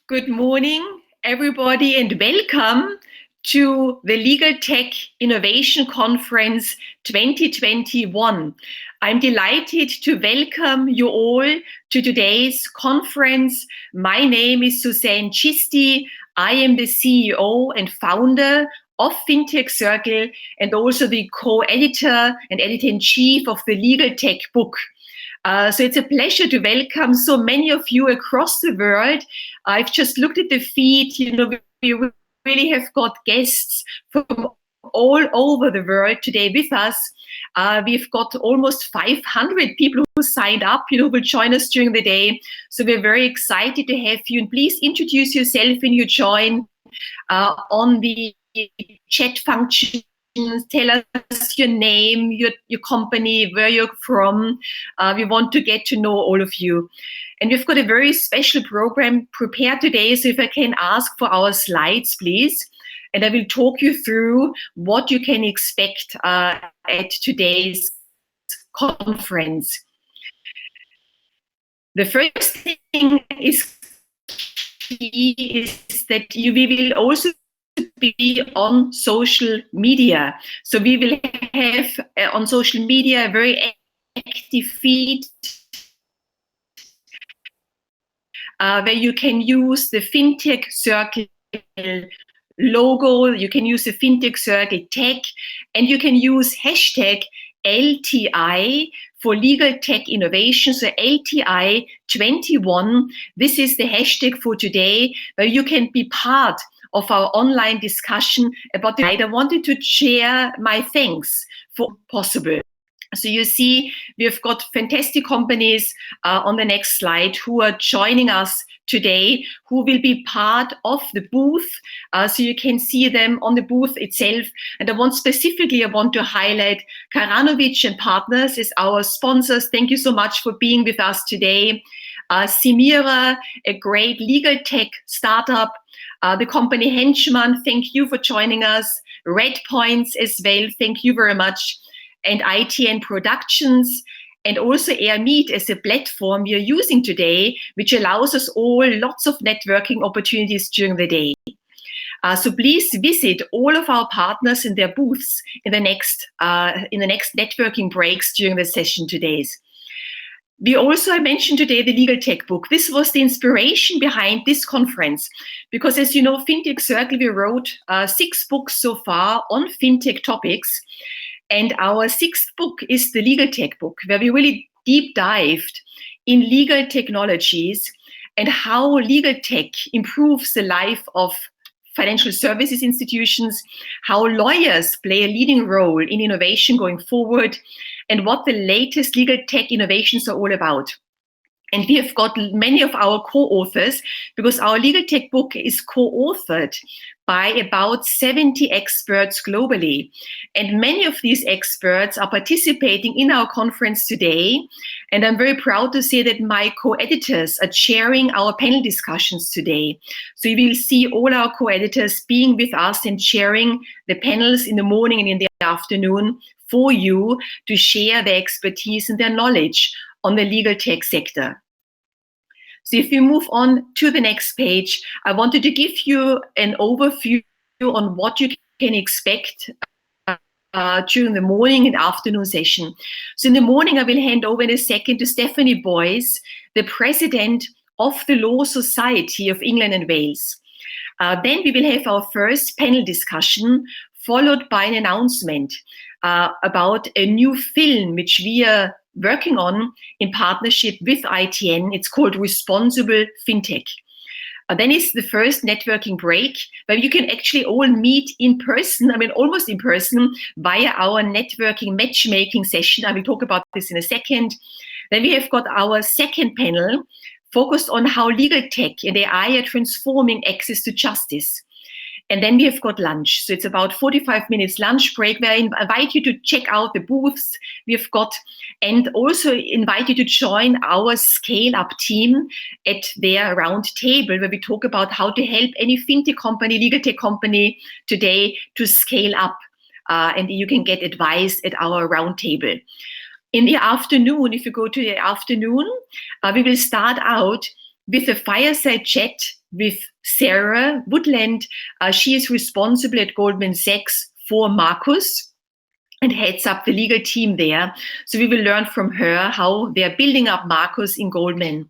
Good morning, everybody, and welcome to the LEGALTECH Innovation Conference 2021. I'm delighted to welcome you all to today's conference. My name is Susanne Chishti. I am the CEO and founder of Fintech Circle and also the co-editor and editor-in-chief of the LEGALTECH book. So it's a pleasure to welcome so many of you across the world. I've just looked at the feed. We really have got guests from all over the world today with us. We've got almost 500 people who signed up, will join us during the day. So we're very excited to have you. And please introduce yourself when you join on the chat function. Tell us your name, your company, where you're from. We want to get to know all of you. And we've got a very special program prepared today. So if I can ask for our slides, please. And I will talk you through what you can expect at today's conference. The first thing is that we will also be on social media. So we will have on social media a very active feed where you can use the Fintech Circle logo, you can use the Fintech Circle tag, and you can use hashtag LTI for LEGALTECH Innovation, so LTI 21. This is the hashtag for today, where you can be part of our online discussion about the I wanted to share my thanks for possible. So you see, we've got fantastic companies on the next slide who are joining us today, who will be part of the booth. So you can see them on the booth itself. And I want to highlight Karanovic and Partners as our sponsors. Thank you so much for being with us today. Simira, a great legal tech startup. The company Henchman, thank you for joining us. Red Points as well, thank you very much. And ITN Productions, and also AirMeet as a platform we are using today, which allows us all lots of networking opportunities during the day. So please visit all of our partners in their booths in the next networking breaks during the session today. I mentioned today the LEGALTECH book. This was the inspiration behind this conference, because as you know, Fintech Circle, we wrote 6 books so far on fintech topics. And our 6th book is the LEGALTECH book, where we really deep dived in legal technologies and how legal tech improves the life of financial services institutions, how lawyers play a leading role in innovation going forward, and what the latest legal tech innovations are all about. And we have got many of our co-authors, because our LEGALTECH book is co-authored by about 70 experts globally. And many of these experts are participating in our conference today. And I'm very proud to say that my co-editors are chairing our panel discussions today. So you will see all our co-editors being with us and chairing the panels in the morning and in the afternoon for you to share their expertise and their knowledge on the legal tech sector. So if we move on to the next page, I wanted to give you an overview on what you can expect during the morning and afternoon session. So in the morning, I will hand over in a second to Stephanie Boyce, the president of the Law Society of England and Wales. Then we will have our first panel discussion, followed by an announcement about a new film which we are working on in partnership with ITN. It's called Responsible Fintech. Then is the first networking break, where you can actually all meet in person, almost in person, via our networking matchmaking session. I will talk about this in a second. Then we have got our second panel focused on how legal tech and AI are transforming access to justice. And then we have got lunch. So it's about 45 minutes lunch break, where I invite you to check out the booths we've got, and also invite you to join our scale-up team at their round table, where we talk about how to help any fintech company, legal tech company today to scale up. And you can get advice at our round table. In the afternoon, if you go to the afternoon, we will start out with a fireside chat with Sarah Woodland. She is responsible at Goldman Sachs for Marcus and heads up the legal team there. So we will learn from her how they're building up Marcus in Goldman.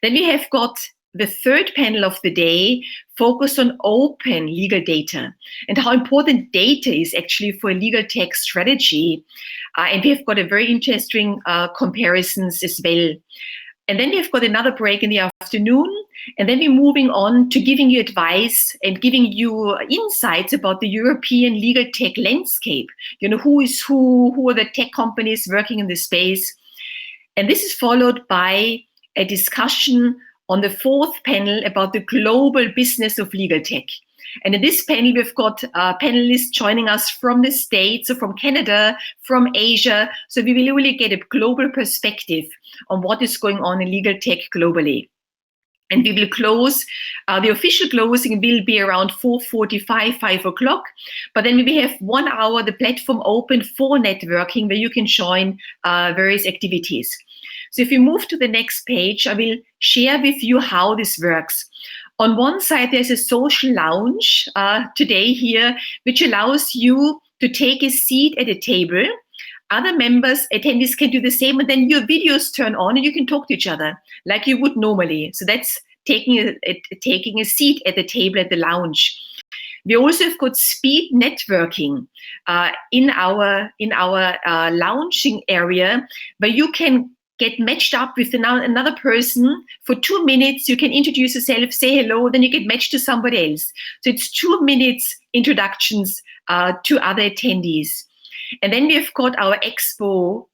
Then we have got the third panel of the day focused on open legal data and how important data is actually for legal tech strategy. And we have got a very interesting comparisons as well. And then we've got another break in the afternoon, and then we're moving on to giving you advice and giving you insights about the European legal tech landscape. You know, who is who are the tech companies working in this space. And this is followed by a discussion on the fourth panel about the global business of legal tech. And in this panel, we've got panelists joining us from the States, so from Canada, from Asia. So we will really get a global perspective on what is going on in legal tech globally. And we will close, the official closing will be around 4:45, 5 o'clock. But then we have 1 hour, the platform open for networking where you can join various activities. So if you move to the next page, I will share with you how this works. On one side, there's a social lounge today here, which allows you to take a seat at a table. Other members, attendees can do the same, and then your videos turn on and you can talk to each other like you would normally. So that's taking a seat at the table at the lounge. We also have got speed networking in our lounging area, where you can get matched up with another person for 2 minutes. You can introduce yourself, say hello, then you get matched to somebody else. So it's 2 minutes introductions to other attendees. And then we've got our expo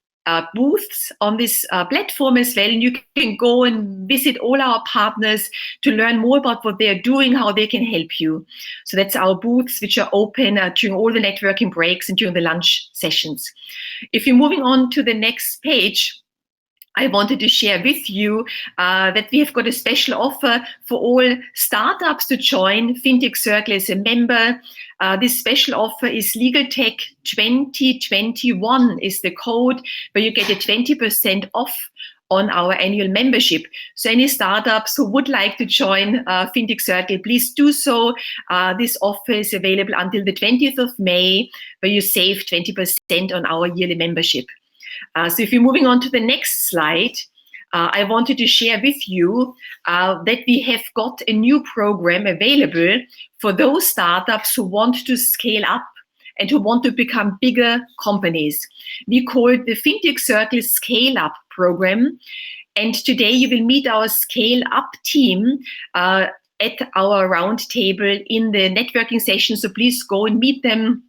booths on this platform as well. And you can go and visit all our partners to learn more about what they're doing, how they can help you. So that's our booths, which are open during all the networking breaks and during the lunch sessions. If you're moving on to the next page, I wanted to share with you that we have got a special offer for all startups to join Fintech Circle as a member. This special offer is LegalTech 2021 is the code, where you get a 20% off on our annual membership. So any startups who would like to join Fintech Circle, please do so. This offer is available until the 20th of May, where you save 20% on our yearly membership. So if you're moving on to the next slide, I wanted to share with you that we have got a new program available for those startups who want to scale up and who want to become bigger companies. We call it the Fintech Circle Scale Up program. And today you will meet our Scale Up team at our round table in the networking session. So please go and meet them,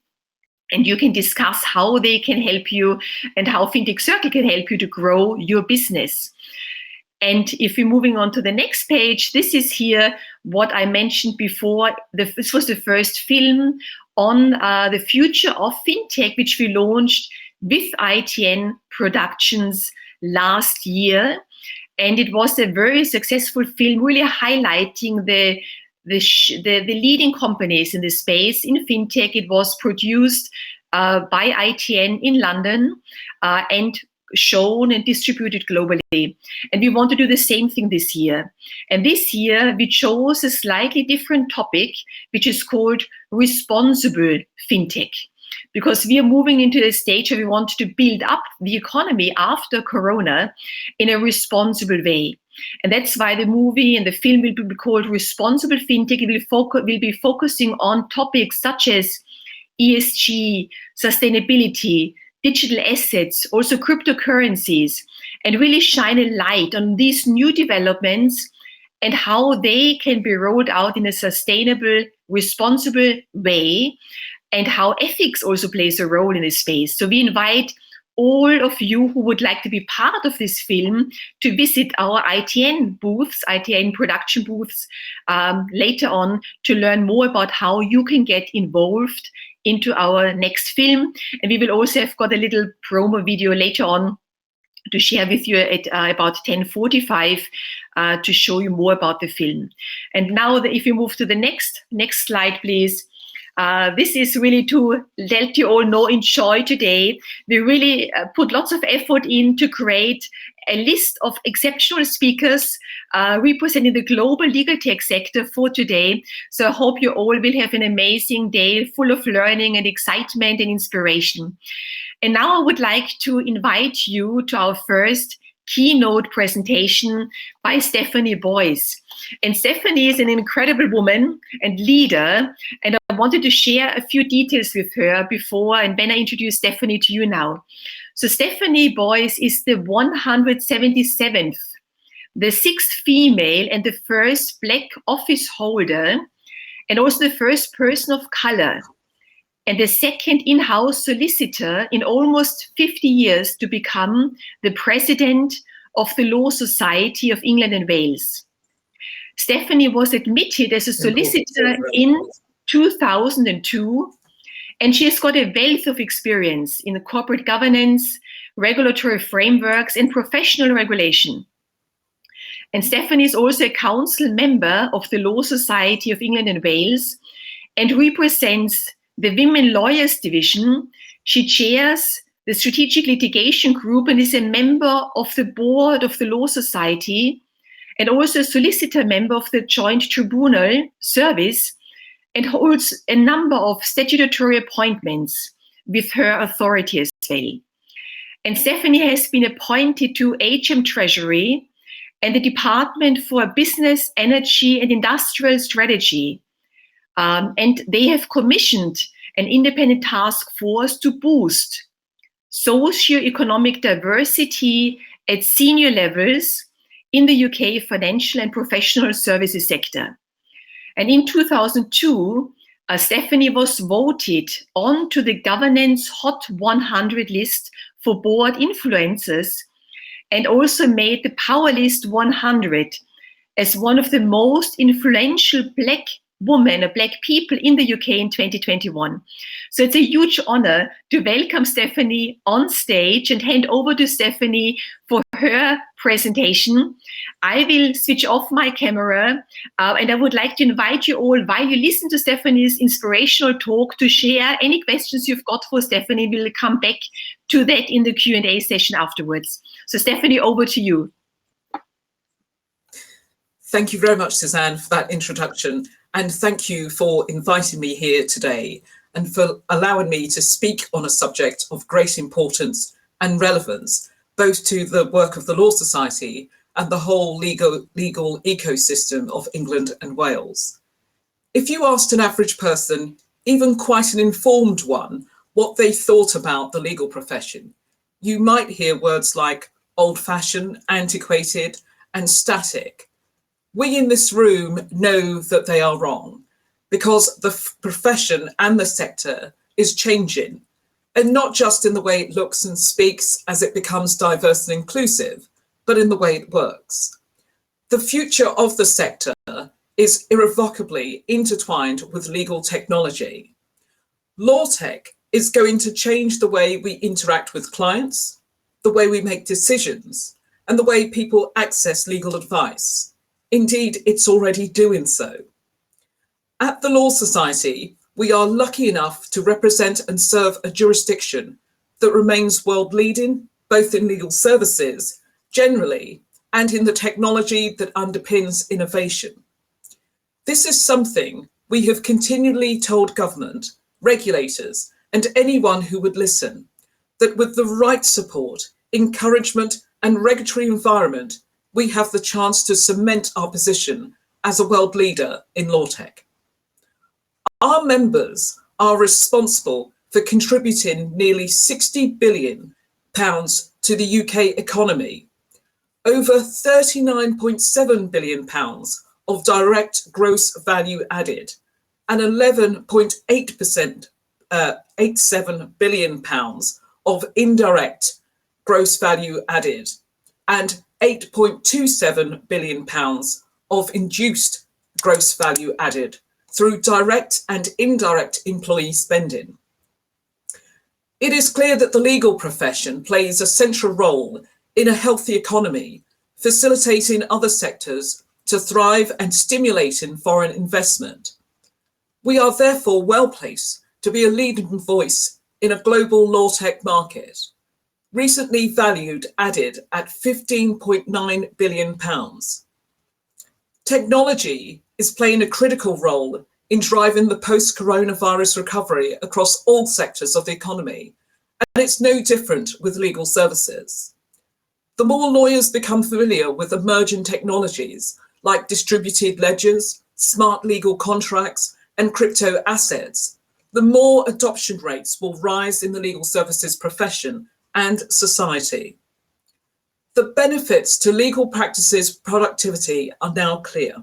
and you can discuss how they can help you and how Fintech Circle can help you to grow your business. And if we're moving on to the next page, this is here what I mentioned before. This was the first film on the future of FinTech, which we launched with ITN Productions last year. And it was a very successful film, really highlighting the leading companies in this space in fintech. It was produced by ITN in London and shown and distributed globally. And we want to do the same thing this year. And this year we chose a slightly different topic, which is called responsible fintech. Because we are moving into a stage where we want to build up the economy after Corona in a responsible way. And that's why the movie and the film will be called Responsible Fintech. It will be focusing on topics such as ESG, sustainability, digital assets, also cryptocurrencies, and really shine a light on these new developments and how they can be rolled out in a sustainable, responsible way, and how ethics also plays a role in this space. So we invite all of you who would like to be part of this film to visit our ITN booths, ITN production booths, later on to learn more about how you can get involved into our next film. And we will also have got a little promo video later on to share with you at about 10:45 to show you more about the film. And now if you move to the next slide, please. This is really to let you all know, enjoy today. We really put lots of effort in to create a list of exceptional speakers representing the global legal tech sector for today. So I hope you all will have an amazing day full of learning and excitement and inspiration. And now I would like to invite you to our first keynote presentation by Stephanie Boyce. And Stephanie is an incredible woman and leader, and I wanted to share a few details with her before and then I introduce Stephanie to you now. So Stephanie Boyce is the 177th, the 6th female and the first Black office holder, and also the first person of color, and the second in-house solicitor in almost 50 years to become the president of the Law Society of England and Wales. Stephanie was admitted as a solicitor in 2002, and she has got a wealth of experience in corporate governance, regulatory frameworks, and professional regulation. And Stephanie is also a council member of the Law Society of England and Wales and represents the Women Lawyers Division. She chairs the Strategic Litigation Group and is a member of the board of the Law Society and also a solicitor member of the Joint Tribunal Service, and holds a number of statutory appointments with her authority as well. And Stephanie has been appointed to HM Treasury and the Department for Business, Energy and Industrial Strategy. And they have commissioned an independent task force to boost socio-economic diversity at senior levels in the UK financial and professional services sector. And in 2002, Stephanie was voted onto the Governance Hot 100 list for board influencers and also made the Power List 100 as one of the most influential Black women or Black people in the UK in 2021. So it's a huge honor to welcome Stephanie on stage and hand over to Stephanie for her presentation. I will switch off my camera and I would like to invite you all, while you listen to Stephanie's inspirational talk, to share any questions you've got for Stephanie. We'll come back to that in the Q&A session afterwards. So Stephanie, over to you. Thank you very much, Susanne, for that introduction. And thank you for inviting me here today and for allowing me to speak on a subject of great importance and relevance, both to the work of the Law Society and the whole legal ecosystem of England and Wales. If you asked an average person, even quite an informed one, what they thought about the legal profession, you might hear words like old-fashioned, antiquated, and static. We in this room know that they are wrong, because the profession and the sector is changing, and not just in the way it looks and speaks as it becomes diverse and inclusive, but in the way it works. The future of the sector is irrevocably intertwined with legal technology. Law tech is going to change the way we interact with clients, the way we make decisions, and the way people access legal advice. Indeed, it's already doing so. At the Law Society, we are lucky enough to represent and serve a jurisdiction that remains world-leading, both in legal services generally and in the technology that underpins innovation. This is something we have continually told government, regulators, and anyone who would listen, that with the right support, encouragement, and regulatory environment, we have the chance to cement our position as a world leader in law tech. Our members are responsible for contributing nearly £60 billion to the UK economy, over £39.7 billion of direct gross value added, and 11.87 billion pounds of indirect gross value added, and £8.27 billion of induced gross value added through direct and indirect employee spending. It is clear that the legal profession plays a central role in a healthy economy, facilitating other sectors to thrive and stimulating foreign investment. We are therefore well placed to be a leading voice in a global law tech market, recently valued added at £15.9 billion. Technology is playing a critical role in driving the post-coronavirus recovery across all sectors of the economy, and it's no different with legal services. The more lawyers become familiar with emerging technologies like distributed ledgers, smart legal contracts, and crypto assets, the more adoption rates will rise in the legal services profession and society. The benefits to legal practices productivity are now clear.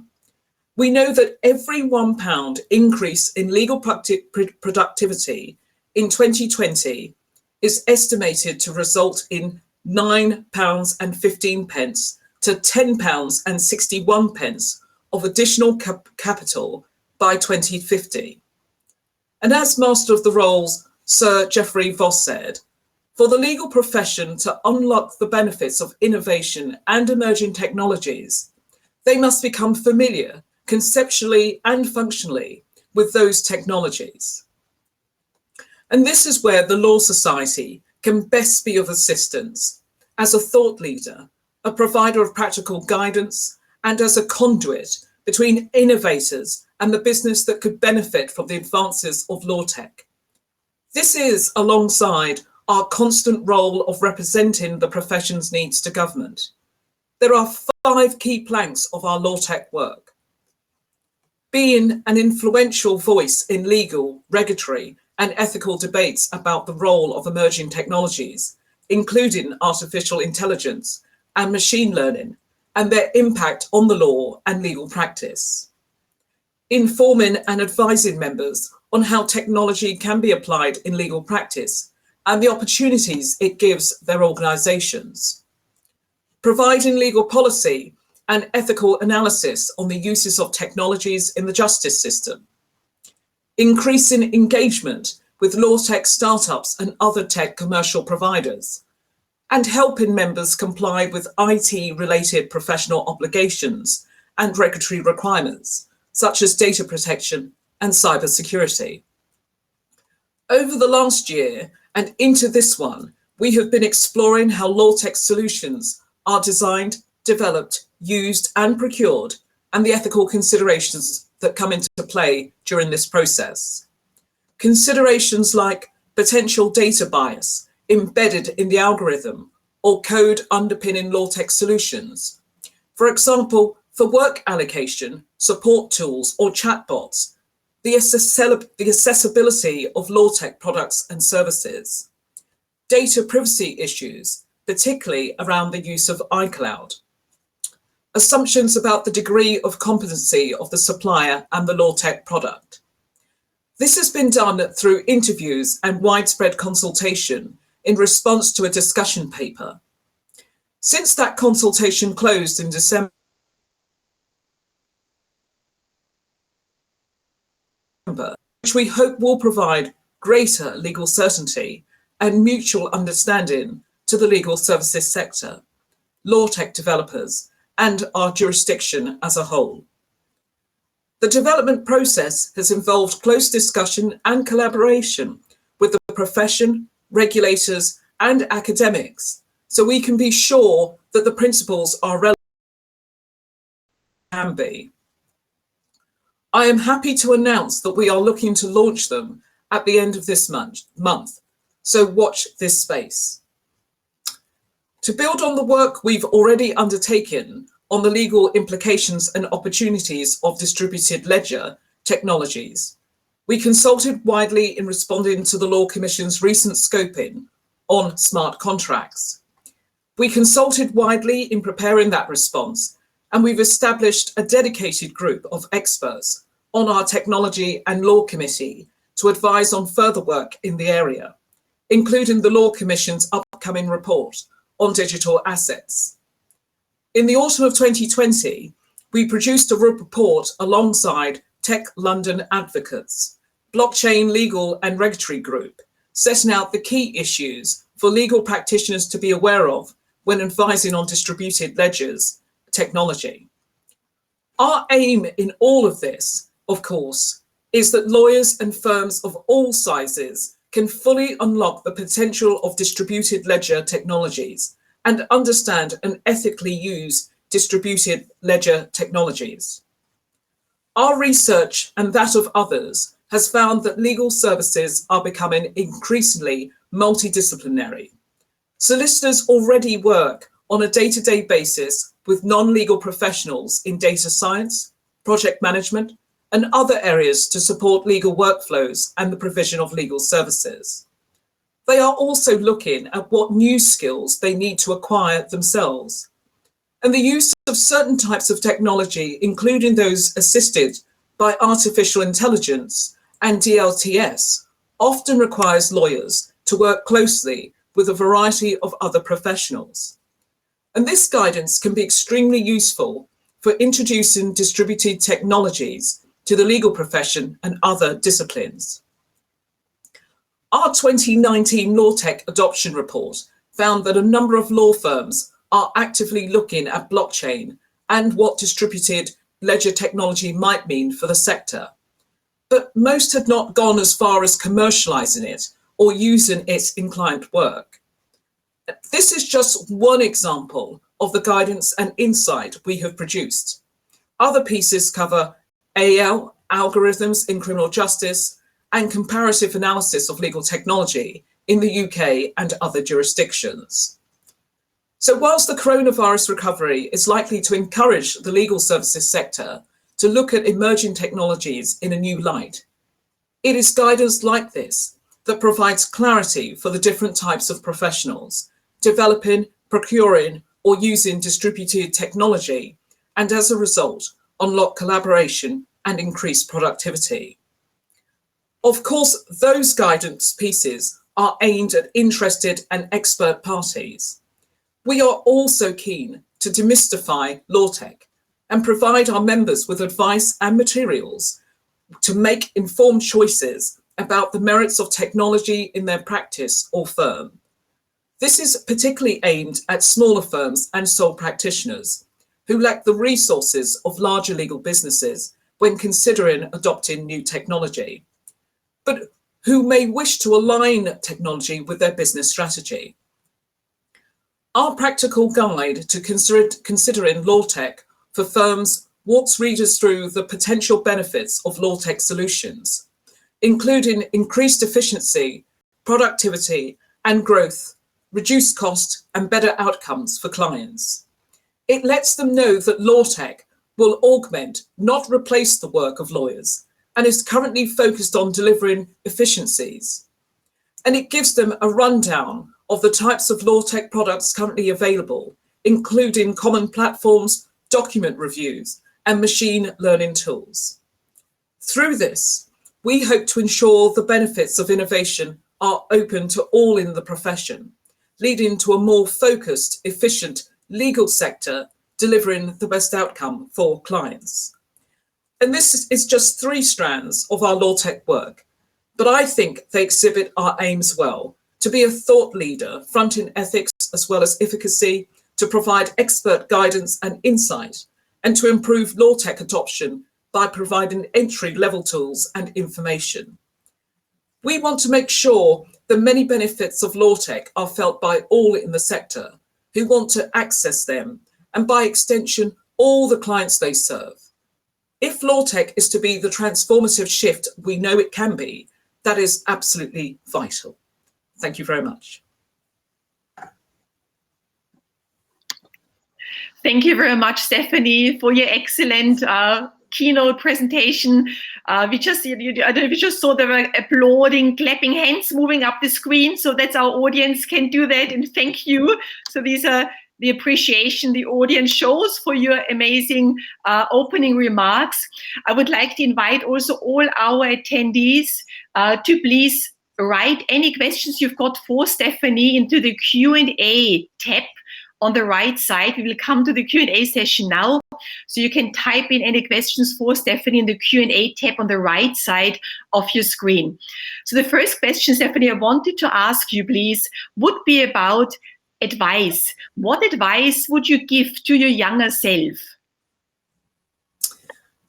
We know that every £1 increase in legal productivity in 2020 is estimated to result in £9.15 to £10.61 of additional capital by 2050. And as Master of the Rolls, Sir Geoffrey Voss said, for the legal profession to unlock the benefits of innovation and emerging technologies, they must become familiar conceptually and functionally with those technologies. And this is where the Law Society can best be of assistance as a thought leader, a provider of practical guidance, and as a conduit between innovators and the business that could benefit from the advances of law tech. This is alongside our constant role of representing the profession's needs to government. There are 5 key planks of our law tech work. Being an influential voice in legal, regulatory, and ethical debates about the role of emerging technologies, including artificial intelligence and machine learning, and their impact on the law and legal practice. Informing and advising members on how technology can be applied in legal practice and the opportunities it gives their organisations. Providing legal policy and ethical analysis on the uses of technologies in the justice system. Increasing engagement with law tech startups and other tech commercial providers, and helping members comply with IT-related professional obligations and regulatory requirements, such as data protection and cybersecurity. Over the last year and into this one, we have been exploring how law tech solutions are designed, developed, used, and procured, and the ethical considerations that come into play during this process. Considerations like potential data bias embedded in the algorithm or code underpinning law tech solutions. For example, for work allocation, support tools, or chatbots, the accessibility of law tech products and services. Data privacy issues, particularly around the use of iCloud. Assumptions about the degree of competency of the supplier and the law tech product. This has been done through interviews and widespread consultation in response to a discussion paper. Since that consultation closed in December, which we hope will provide greater legal certainty and mutual understanding to the legal services sector, law tech developers, and our jurisdiction as a whole. The development process has involved close discussion and collaboration with the profession, regulators, and academics, so we can be sure that the principles are relevant and can be. I am happy to announce that we are looking to launch them at the end of this month, so watch this space. To build on the work we've already undertaken on the legal implications and opportunities of distributed ledger technologies, we consulted widely in responding to the Law Commission's recent scoping on smart contracts. We consulted widely in preparing that response, and we've established a dedicated group of experts on our Technology and Law Committee to advise on further work in the area, including the Law Commission's upcoming report on digital assets. In the autumn of 2020, we produced a report alongside Tech London Advocates, Blockchain Legal and Regulatory Group, setting out the key issues for legal practitioners to be aware of when advising on distributed ledgers technology. Our aim in all of this, of course, is that lawyers and firms of all sizes can fully unlock the potential of distributed ledger technologies and understand and ethically use distributed ledger technologies. Our research and that of others has found that legal services are becoming increasingly multidisciplinary. Solicitors already work on a day-to-day basis with non-legal professionals in data science, project management, and other areas to support legal workflows and the provision of legal services. They are also looking at what new skills they need to acquire themselves. And the use of certain types of technology, including those assisted by artificial intelligence and DLTS, often requires lawyers to work closely with a variety of other professionals. And this guidance can be extremely useful for introducing distributed technologies to the legal profession and other disciplines. Our 2019 LawTech Adoption Report found that a number of law firms are actively looking at blockchain and what distributed ledger technology might mean for the sector. But most had not gone as far as commercializing it or using it in client work. This is just one example of the guidance and insight we have produced. Other pieces cover AL, algorithms in criminal justice, and comparative analysis of legal technology in the UK and other jurisdictions. So whilst the coronavirus recovery is likely to encourage the legal services sector to look at emerging technologies in a new light, it is guidance like this that provides clarity for the different types of professionals developing, procuring, or using distributed technology, and as a result, unlock collaboration and increase productivity. Of course, those guidance pieces are aimed at interested and expert parties. We are also keen to demystify LawTech and provide our members with advice and materials to make informed choices about the merits of technology in their practice or firm. This is particularly aimed at smaller firms and sole practitioners who lack the resources of larger legal businesses when considering adopting new technology, but who may wish to align technology with their business strategy. Our practical guide to considering LawTech for firms walks readers through the potential benefits of LawTech solutions, including increased efficiency, productivity, and growth, reduced cost, and better outcomes for clients. It lets them know that LawTech will augment, not replace the work of lawyers, and is currently focused on delivering efficiencies. And it gives them a rundown of the types of LawTech products currently available, including common platforms, document reviews, and machine learning tools. Through this, we hope to ensure the benefits of innovation are open to all in the profession, leading to a more focused, efficient legal sector delivering the best outcome for clients. And this is just 3 strands of our LawTech work, but I think they exhibit our aims well: to be a thought leader, fronting ethics as well as efficacy, to provide expert guidance and insight, and to improve LawTech adoption by providing entry-level tools and information. We want to make sure the many benefits of LawTech are felt by all in the sector who want to access them, and by extension, all the clients they serve. If LawTech is to be the transformative shift we know it can be, that is absolutely vital. Thank you very much. Thank you very much, Stephanie, for your excellent keynote presentation. We just saw there were applauding, clapping hands moving up the screen, so that's our audience can do that, and thank you. So these are the appreciation the audience shows for your amazing opening remarks. I would like to invite also all our attendees to please write any questions you've got for Stephanie into the Q&A tab on the right side. We will come to the Q&A session now, so you can type in any questions for Stephanie in the Q&A tab on the right side of your screen. So the first question, Stephanie, I wanted to ask you, please, would be about advice. What advice would you give to your younger self?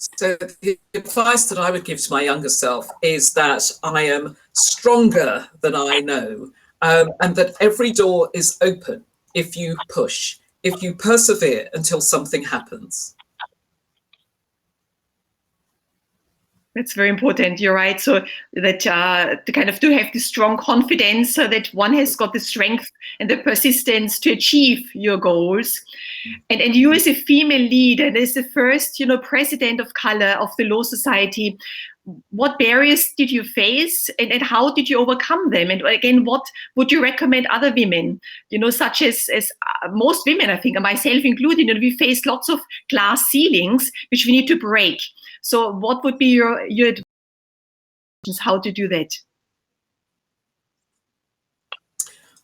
So the advice that I would give to my younger self is that I am stronger than I know, and that every door is open if you push, if you persevere until something happens. That's very important. You're right. So that to kind of to have this strong confidence, so that one has got the strength and the persistence to achieve your goals. And you as a female leader, and as the first, president of color of the Law Society, what barriers did you face, and how did you overcome them? And again, what would you recommend other women, such as most women, I think, and myself included, we face lots of glass ceilings which we need to break. So what would be your advice how to do that?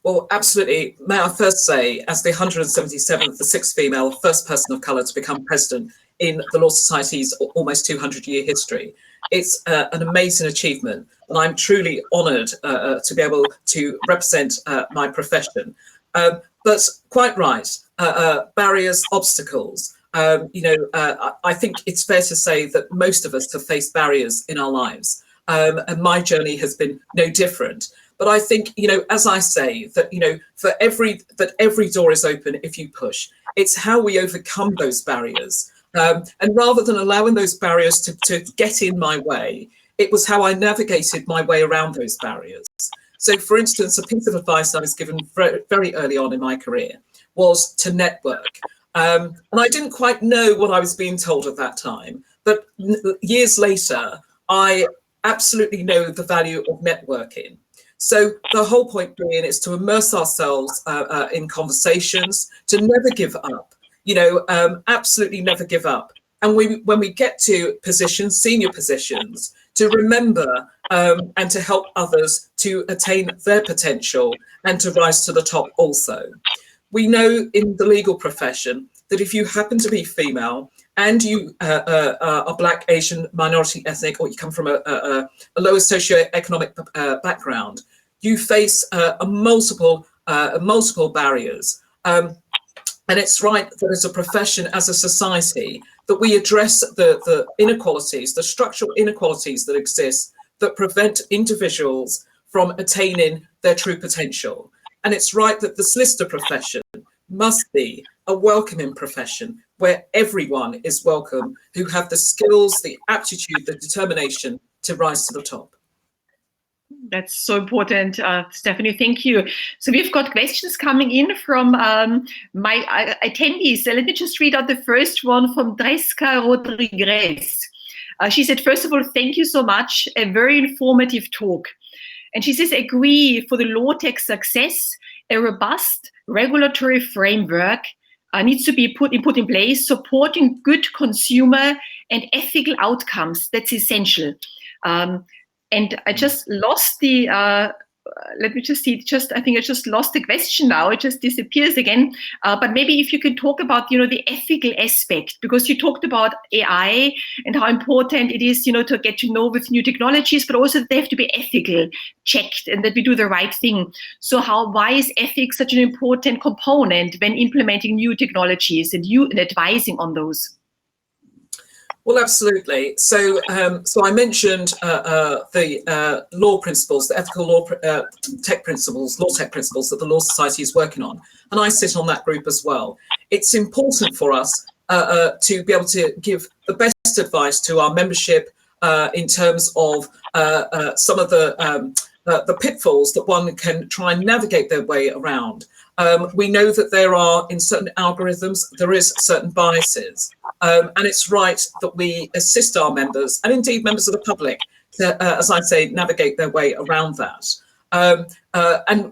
Well, absolutely. May I first say, as the 177th, the sixth female, first person of colour to become president in the Law Society's almost 200-year history, it's an amazing achievement, and I'm truly honoured to be able to represent my profession. But quite right, barriers, obstacles. I think it's fair to say that most of us have faced barriers in our lives, and my journey has been no different. But I think, as I say, that, that every door is open if you push. It's how we overcome those barriers. And rather than allowing those barriers to get in my way, it was how I navigated my way around those barriers. So, for instance, a piece of advice I was given very early on in my career was to network. And I didn't quite know what I was being told at that time. But years later, I absolutely know the value of networking. So the whole point being is to immerse ourselves in conversations, to never give up, absolutely never give up. And when we get to positions, senior positions, to remember and to help others to attain their potential and to rise to the top also. We know in the legal profession that if you happen to be female and you are Black, Asian, minority ethnic, or you come from a lower socioeconomic background, you face multiple barriers. And it's right that as a profession, as a society, that we address the inequalities, the structural inequalities that exist that prevent individuals from attaining their true potential. And it's right that the solicitor profession must be a welcoming profession where everyone is welcome who have the skills, the aptitude, the determination to rise to the top. That's so important, Stephanie. Thank you. So we've got questions coming in from my attendees. So let me just read out the first one from Dreska Rodriguez. She said, first of all, thank you so much. A very informative talk. And she says, agree for the law tech success, a robust regulatory framework needs to be put in place, supporting good consumer and ethical outcomes. That's essential. And I just lost the, let me just see, I think I just lost the question now. It just disappears again. But maybe if you could talk about, the ethical aspect, because you talked about AI and how important it is, to get to know with new technologies, but also that they have to be ethical, checked, and that we do the right thing. So why is ethics such an important component when implementing new technologies and advising on those? Well, absolutely. So, I mentioned the law principles, the ethical law tech principles that the Law Society is working on, and I sit on that group as well. It's important for us to be able to give the best advice to our membership in terms of some of the pitfalls that one can try and navigate their way around. We know that there are, in certain algorithms, there is certain biases. And it's right that we assist our members, and indeed members of the public, to, as I say, navigate their way around that. And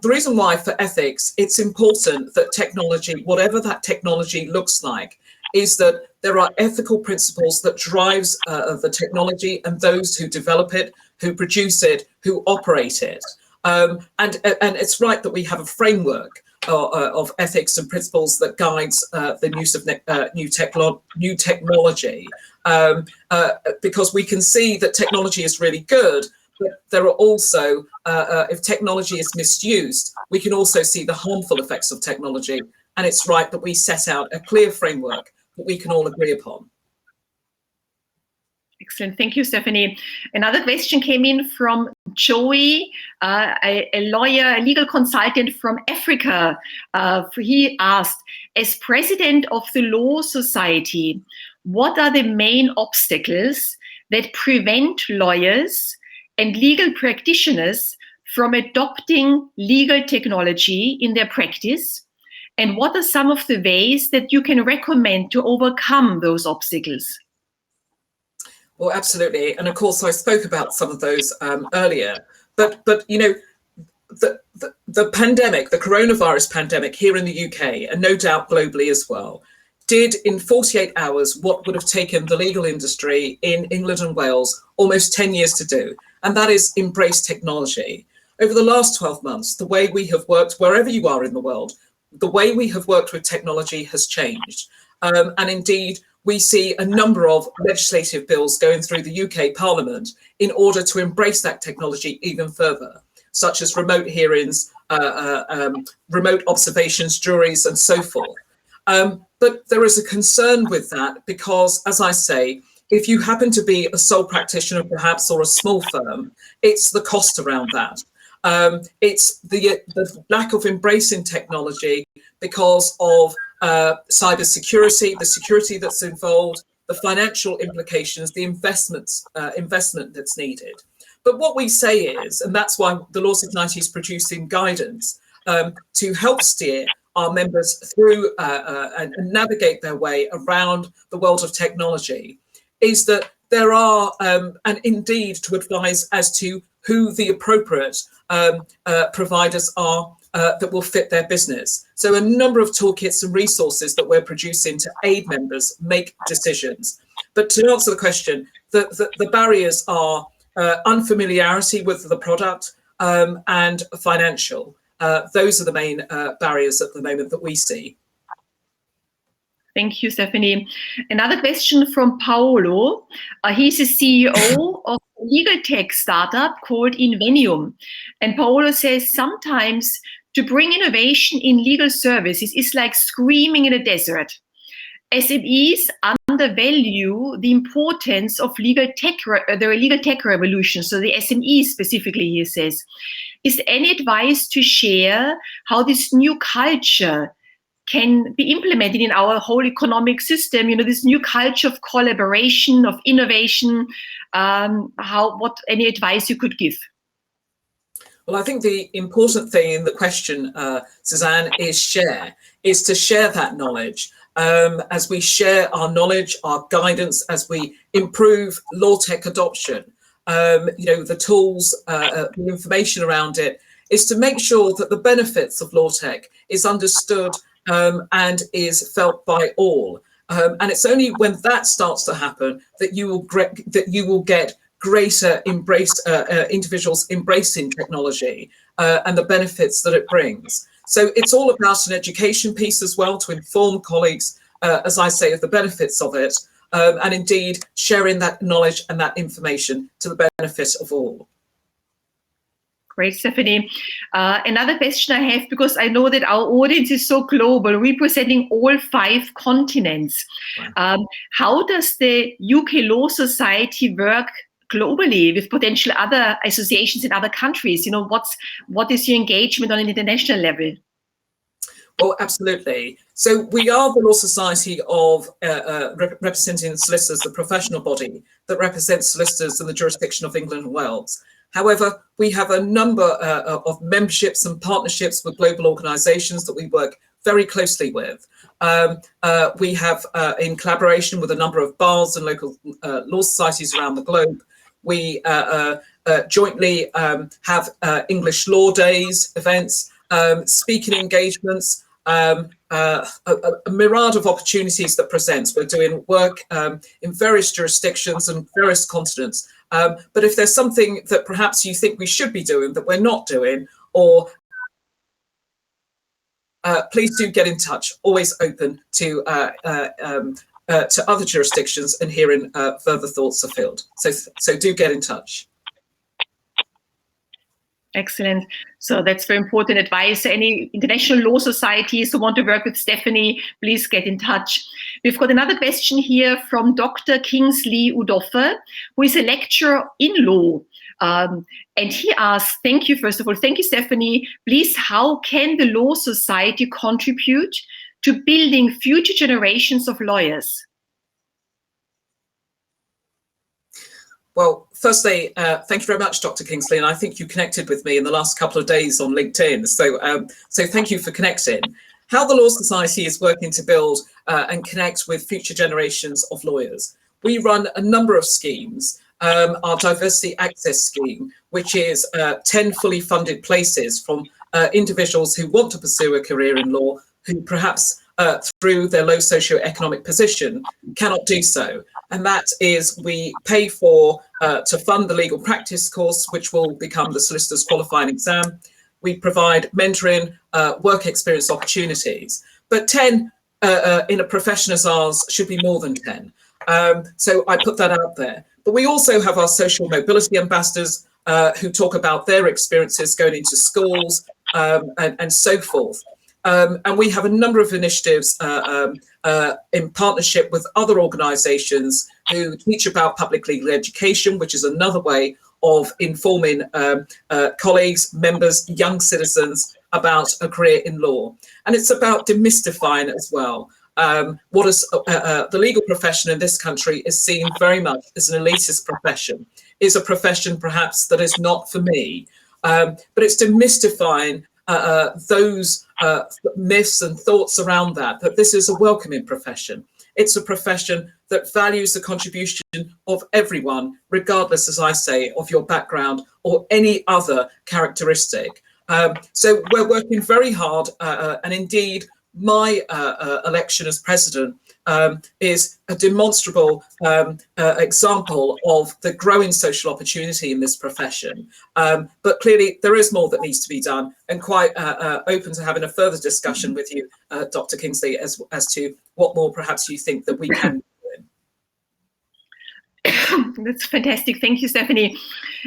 the reason why for ethics, it's important that technology, whatever that technology looks like, is that there are ethical principles that drives the technology and those who develop it, who produce it, who operate it. And it's right that we have a framework of ethics and principles that guides the use of new technology, because we can see that technology is really good, but there are also, if technology is misused, we can also see the harmful effects of technology, and it's right that we set out a clear framework that we can all agree upon. Excellent. Thank you, Stephanie. Another question came in from Joey, a lawyer, a legal consultant from Africa. He asked, as president of the Law Society, what are the main obstacles that prevent lawyers and legal practitioners from adopting legal technology in their practice? And what are some of the ways that you can recommend to overcome those obstacles? Well, absolutely. And of course, I spoke about some of those earlier. But you know, the pandemic, the coronavirus pandemic here in the UK, and no doubt globally as well, did in 48 hours what would have taken the legal industry in England and Wales almost 10 years to do. And that is embrace technology. Over the last 12 months, the way we have worked, wherever you are in the world, the way we have worked with technology has changed. And indeed, we see a number of legislative bills going through the UK Parliament in order to embrace that technology even further, such as remote hearings, remote observations, juries, and so forth. But there is a concern with that because, as I say, if you happen to be a sole practitioner perhaps or a small firm, it's the cost around that. It's the lack of embracing technology because of cyber security, the security that's involved, the financial implications, the investment that's needed. But what we say is, and that's why the Law Society is producing guidance to help steer our members through and navigate their way around the world of technology, is that there are, and indeed to advise as to who the appropriate providers are that will fit their business. So a number of toolkits and resources that we're producing to aid members make decisions. But to answer the question, the barriers are unfamiliarity with the product and financial. Those are the main barriers at the moment that we see. Thank you, Stephanie. Another question from Paolo. He's a CEO of a legal tech startup called Invenium. And Paolo says sometimes to bring innovation in legal services is like screaming in a desert. SMEs undervalue the importance of the legal tech revolution. So the SMEs specifically, he says. Is there any advice to share how this new culture can be implemented in our whole economic system? You know, this new culture of collaboration, of innovation. What any advice you could give? Well, I think the important thing in the question, Susanne, is to share that knowledge. As we share our knowledge, our guidance, as we improve law tech adoption, you know, the tools, the information around it, is to make sure that the benefits of law tech is understood and is felt by all. And it's only when that starts to happen that you will get greater individuals embracing technology and the benefits that it brings. So it's all about an education piece as well to inform colleagues, as I say, of the benefits of it, and indeed sharing that knowledge and that information to the benefit of all. Great, Stephanie. Another question I have, because I know that our audience is so global, representing all 5 continents. Wow. How does the UK Law Society work globally with potential other associations in other countries? You know, what is your engagement on an international level? Oh, absolutely. So we are the Law Society of representing solicitors, the professional body that represents solicitors in the jurisdiction of England and Wales. However, we have a number of memberships and partnerships with global organisations that we work very closely with. We have, in collaboration with a number of bars and local law societies around the globe, we jointly have English Law Days events, speaking engagements, a myriad of opportunities that presents. We're doing work in various jurisdictions and various continents. But if there's something that perhaps you think we should be doing that we're not doing, or please do get in touch. Always open to other jurisdictions and hearing further thoughts afield. So do get in touch. Excellent. So that's very important advice. Any international law societies who want to work with Stephanie, please get in touch. We've got another question here from Dr. Kingsley Udoffe, who is a lecturer in law. And he asks, thank you, first of all, thank you, Stephanie. Please, how can the Law Society contribute to building future generations of lawyers? Well, firstly, thank you very much, Dr. Kingsley, and I think you connected with me in the last couple of days on LinkedIn. So thank you for connecting. How the Law Society is working to build and connect with future generations of lawyers. We run a number of schemes. Our Diversity Access Scheme, which is 10 fully funded places from individuals who want to pursue a career in law, who perhaps through their low socioeconomic position cannot do so. And that is, we pay for to fund the legal practice course, which will become the solicitor's qualifying exam. We provide mentoring, work experience opportunities. But 10 in a profession as ours should be more than 10. So I put that out there. But we also have our social mobility ambassadors who talk about their experiences going into schools and so forth. And we have a number of initiatives in partnership with other organisations who teach about public legal education, which is another way of informing colleagues, members, young citizens about a career in law. And it's about demystifying as well. What is the legal profession in this country is seen very much as an elitist profession, is a profession perhaps that is not for me, but it's demystifying those myths and thoughts around that this is a welcoming profession. It's a profession that values the contribution of everyone, regardless, as I say, of your background or any other characteristic. So we're working very hard, and indeed, my election as president is a demonstrable example of the growing social opportunity in this profession. But clearly there is more that needs to be done, and quite open to having a further discussion with you, Dr. Kingsley, as to what more perhaps you think that we can do. That's fantastic. Thank you, Stephanie.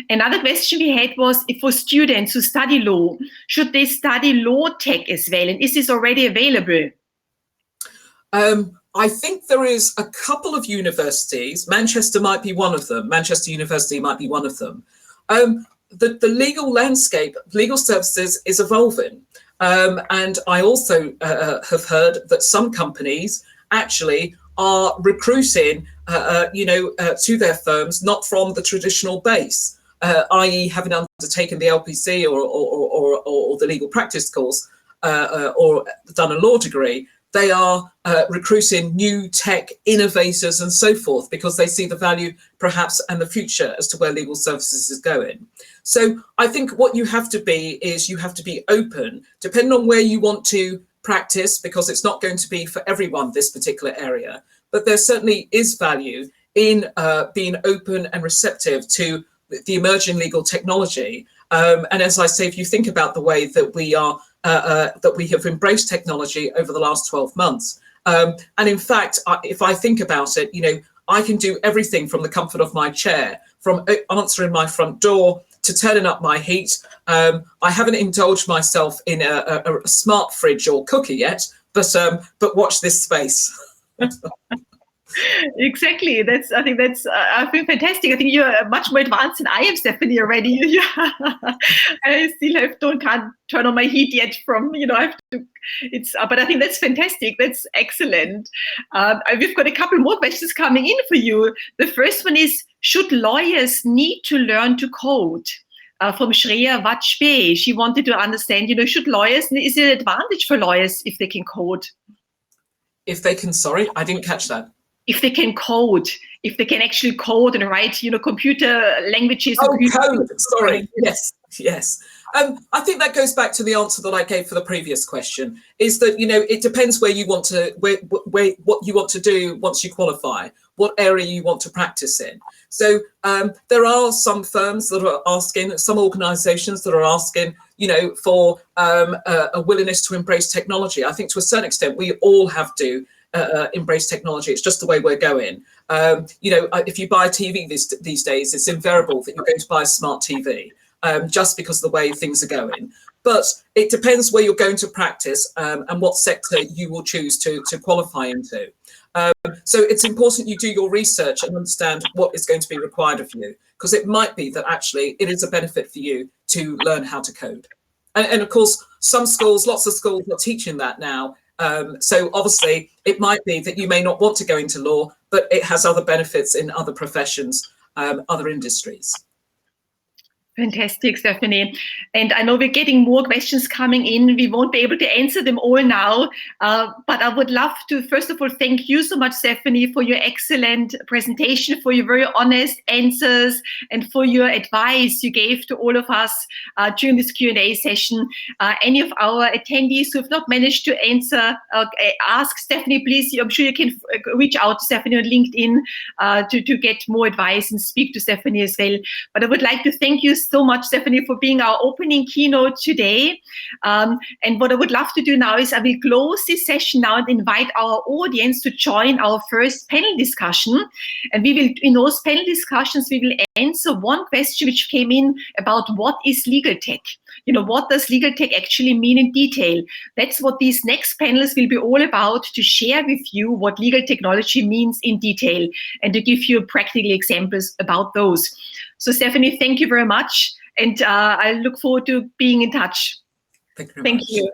Another question we had was, if for students who study law, should they study law tech as well? And is this already available? I think there is a couple of universities. Manchester might be one of them. Manchester University might be one of them. The legal landscape, legal services is evolving. And I also have heard that some companies actually are recruiting, to their firms, not from the traditional base, i.e. having undertaken the LPC or the legal practice course or done a law degree. They are recruiting new tech innovators and so forth, because they see the value perhaps and the future as to where legal services is going. So I think what you have to be is you have to be open, depending on where you want to practice, because it's not going to be for everyone, this particular area. But there certainly is value in being open and receptive to the emerging legal technology. And as I say, if you think about the way that we are, that we have embraced technology over the last 12 months. And in fact, if I think about it, I can do everything from the comfort of my chair, from answering my front door to turning up my heat. I haven't indulged myself in a smart fridge or cooker yet, but watch this space. Exactly. I think fantastic. I think you're much more advanced than I am, Stephanie, already. I still can't turn on my heat yet I have to, but I think that's fantastic. That's excellent. We've got a couple more questions coming in for you. The first one is, should lawyers need to learn to code? From Shreya Vajpayee. She wanted to understand, is it an advantage for lawyers if they can code? If they can, sorry, I didn't catch that. If they can code, if they can actually code and write, computer languages. Oh, code, sorry, yes. I think that goes back to the answer that I gave for the previous question, is that, it depends where you want to, what you want to do once you qualify, what area you want to practice in. So there are some firms that are asking, some organizations that are asking, for a willingness to embrace technology. I think to a certain extent, we all have to embrace technology. It's just the way we're going. If you buy a TV these days, it's invariable that you're going to buy a smart TV. just because of the way things are going. But it depends where you're going to practice and what sector you will choose to qualify into. So it's important you do your research and understand what is going to be required of you, because it might be that actually it is a benefit for you to learn how to code. And of course, some schools, lots of schools are teaching that now. So obviously, it might be that you may not want to go into law, but it has other benefits in other professions, other industries. Fantastic, Stephanie. And I know we're getting more questions coming in. We won't be able to answer them all now, but I would love to, first of all, thank you so much, Stephanie, for your excellent presentation, for your very honest answers, and for your advice you gave to all of us during this Q&A session. Any of our attendees who have not managed to answer, ask Stephanie, please. I'm sure you can reach out to Stephanie on LinkedIn to get more advice and speak to Stephanie as well. But I would like to thank you so much, Stephanie, for being our opening keynote today. And what I would love to do now is I will close this session now and invite our audience to join our first panel discussion. And we will, in those panel discussions, we will answer one question which came in about what is legal tech? You know, what does legal tech actually mean in detail? That's what these next panels will be all about, to share with you what legal technology means in detail and to give you practical examples about those. So Stephanie, thank you very much. And I look forward to being in touch. Thank you very much. You.